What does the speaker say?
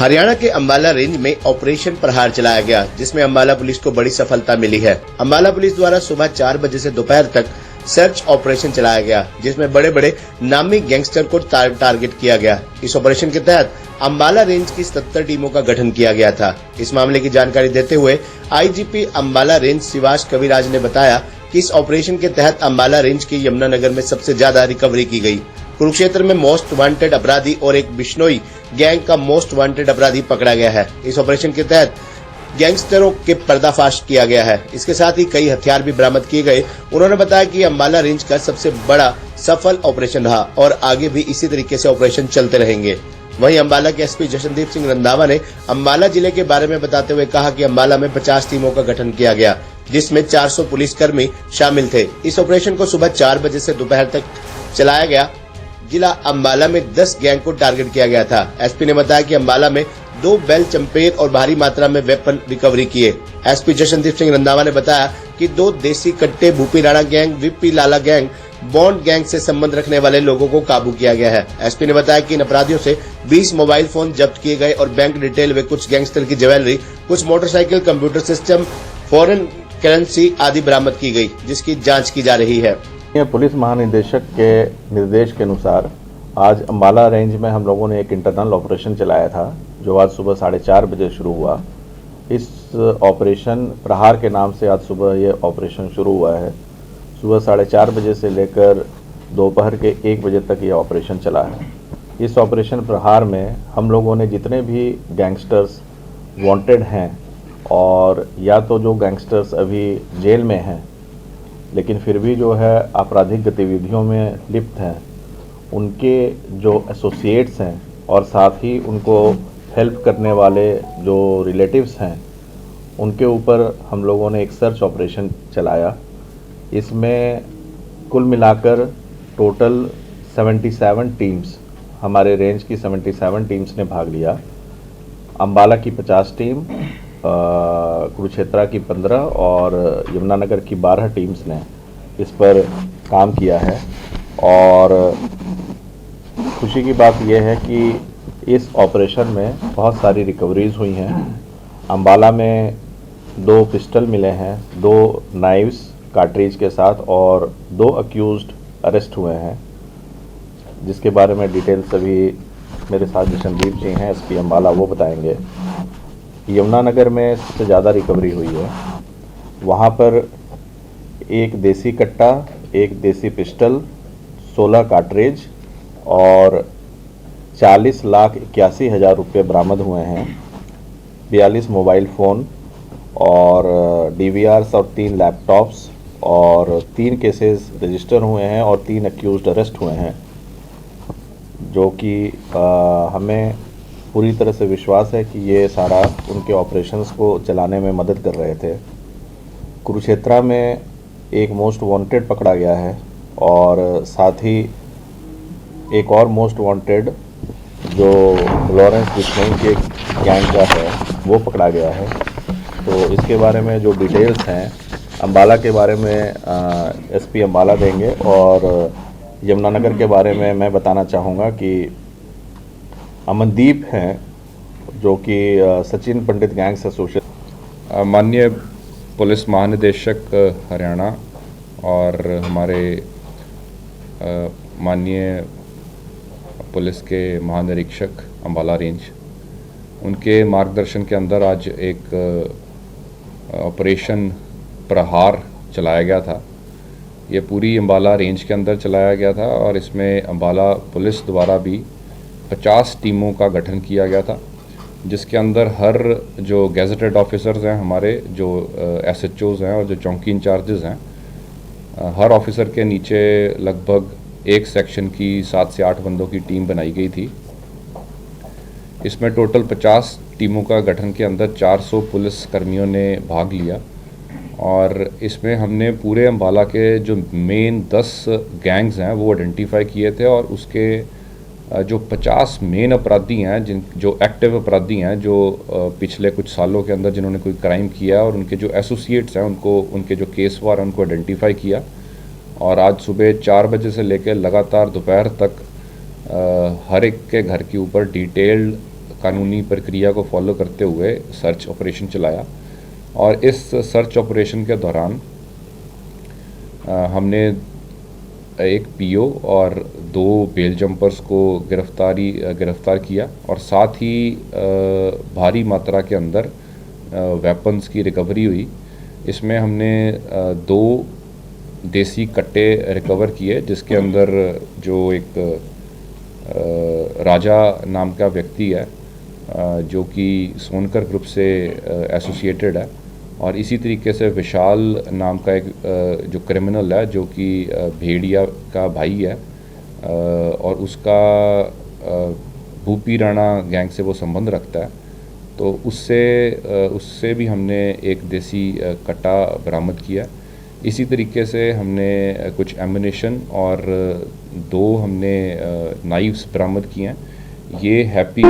हरियाणा के अंबाला रेंज में ऑपरेशन प्रहार चलाया गया, जिसमें अंबाला पुलिस को बड़ी सफलता मिली है। अंबाला पुलिस द्वारा सुबह 4 बजे से दोपहर तक सर्च ऑपरेशन चलाया गया, जिसमें बड़े बड़े नामी गैंगस्टर को टारगेट किया गया। इस ऑपरेशन के तहत अंबाला रेंज की 70 टीमों का गठन किया गया था। इस मामले की जानकारी देते हुए आईजीपी अंबाला रेंज शिवाश कविराज ने बताया कि इस ऑपरेशन के तहत अंबाला रेंज के यमुनानगर में सबसे ज्यादा रिकवरी की गई। कुरुक्षेत्र में मोस्ट वांटेड अपराधी और एक बिश्नोई गैंग का मोस्ट वांटेड अपराधी पकड़ा गया है। इस ऑपरेशन के तहत गैंगस्टरों के पर्दाफाश किया गया है। इसके साथ ही कई हथियार भी बरामद किए गए। उन्होंने बताया कि अंबाला रेंज का सबसे बड़ा सफल ऑपरेशन रहा और आगे भी इसी तरीके से ऑपरेशन चलते रहेंगे। वहीं अंबाला के एसपी जशनदीप सिंह रंधावा ने अंबाला जिले के बारे में बताते हुए कहा कि अंबाला में 50 टीमों का गठन किया गया, जिसमें 400 पुलिसकर्मी शामिल थे। इस ऑपरेशन को सुबह 4 बजे से दोपहर तक चलाया गया। जिला अंबाला में 10 गैंग को टारगेट किया गया था। एसपी ने बताया कि अंबाला में 2 बैल चंपेर और भारी मात्रा में वेपन रिकवरी किए। एसपी जशनदीप सिंह रंधावा ने बताया कि 2 देसी कट्टे, भूपी राणा गैंग, विपी लाला गैंग, बॉन्ड गैंग से संबंध रखने वाले लोगों को काबू किया गया है। एसपी ने बताया कि इन अपराधियों से 20 मोबाइल फोन जब्त किए गए और बैंक डिटेल व कुछ गैंगस्टर की ज्वेलरी, कुछ motorcycle, computer system, foreign currency आदि बरामद की गई, जिसकी जाँच की जा रही है। पुलिस महानिदेशक के निर्देश के अनुसार आज अंबाला रेंज में हम लोगों ने एक इंटरनल ऑपरेशन चलाया था, जो आज सुबह 4:30 बजे शुरू हुआ। इस ऑपरेशन प्रहार के नाम से आज सुबह ये ऑपरेशन शुरू हुआ है। सुबह 4:30 बजे से लेकर दोपहर के 1 बजे तक ये ऑपरेशन चला है। इस ऑपरेशन प्रहार में हम लोगों ने जितने भी गैंगस्टर्स वांटेड हैं और या तो जो गैंगस्टर्स अभी जेल में हैं लेकिन फिर भी जो है आपराधिक गतिविधियों में लिप्त हैं, उनके जो एसोसिएट्स हैं और साथ ही उनको हेल्प करने वाले जो रिलेटिव्स हैं, उनके ऊपर हम लोगों ने एक सर्च ऑपरेशन चलाया। इसमें कुल मिलाकर टोटल 77 टीम्स, हमारे रेंज की 77 टीम्स ने भाग लिया। अंबाला की 50 टीम, कुरुक्षेत्र की 15 और यमुनानगर की 12 टीम्स ने इस पर काम किया है। और खुशी की बात यह है कि इस ऑपरेशन में बहुत सारी रिकवरीज हुई हैं। अंबाला में 2 पिस्टल मिले हैं, 2 नाइव्स कार्ट्रिज के साथ और 2 अक्यूज्ड अरेस्ट हुए हैं, जिसके बारे में डिटेल सभी मेरे साथ जशनदीप जी हैं, एसपी अंबाला, वो बताएंगे। यमुनानगर में सबसे ज़्यादा रिकवरी हुई है। वहाँ पर 1 देसी कट्टा, 1 देसी पिस्टल, 16 कार्ट्रिज और 40,81,000 रुपये बरामद हुए हैं। 42 मोबाइल फ़ोन और DVRs और 3 लैपटॉप्स और 3 केसेस रजिस्टर हुए हैं और 3 अक्यूज्ड अरेस्ट हुए हैं, जो कि हमें पूरी तरह से विश्वास है कि ये सारा उनके ऑपरेशंस को चलाने में मदद कर रहे थे। कुरुक्षेत्र में एक मोस्ट वांटेड पकड़ा गया है और साथ ही एक और मोस्ट वांटेड जो लॉरेंस बिश्नोई के गैंग का है, वो पकड़ा गया है। तो इसके बारे में जो डिटेल्स हैं अंबाला के बारे में एसपी अंबाला देंगे और यमुनानगर के बारे में मैं बताना चाहूँगा कि अमनदीप हैं, जो कि सचिन पंडित गैंग से एसोसिएट। माननीय पुलिस महानिदेशक हरियाणा और हमारे माननीय पुलिस के महानिरीक्षक अंबाला रेंज, उनके मार्गदर्शन के अंदर आज एक ऑपरेशन प्रहार चलाया गया था। ये पूरी अंबाला रेंज के अंदर चलाया गया था और इसमें अंबाला पुलिस द्वारा भी 50 टीमों का गठन किया गया था, जिसके अंदर हर जो गैजेटेड ऑफिसर्स हैं, हमारे जो SHOs हैं और जो चौकी इंचार्जेस हैं, हर ऑफिसर के नीचे लगभग एक सेक्शन की 7 से 8 बंदों की टीम बनाई गई थी। इसमें टोटल 50 टीमों का गठन के अंदर 400 पुलिस कर्मियों ने भाग लिया और इसमें हमने पूरे अंबाला के जो मेन 10 गैंग्स हैं वो आइडेंटिफाई किए थे और उसके जो 50 मेन अपराधी हैं, जो एक्टिव अपराधी हैं, जो पिछले कुछ सालों के अंदर जिन्होंने कोई क्राइम किया और उनके जो एसोसिएट्स हैं, उनको, उनके जो केस वार हैं, उनको आइडेंटिफाई किया। और आज सुबह 4 बजे से लेकर लगातार दोपहर तक हर एक के घर के ऊपर डिटेल्ड कानूनी प्रक्रिया को फॉलो करते हुए सर्च ऑपरेशन चलाया और इस सर्च ऑपरेशन के दौरान हमने एक पीओ और 2 बेल जंपर्स को गिरफ्तार किया और साथ ही भारी मात्रा के अंदर वेपन्स की रिकवरी हुई। इसमें हमने 2 देसी कट्टे रिकवर किए, जिसके अंदर जो एक राजा नाम का व्यक्ति है जो कि सोनकर ग्रुप से एसोसिएटेड है, और इसी तरीके से विशाल नाम का एक जो क्रिमिनल है जो कि भेड़िया का भाई है और उसका भूपी राणा गैंग से वो संबंध रखता है। तो उससे भी हमने एक देसी कट्टा बरामद किया। इसी तरीके से हमने कुछ एम्युनिशन और 2 हमने नाइफ्स बरामद किए हैं। ये हैप्पी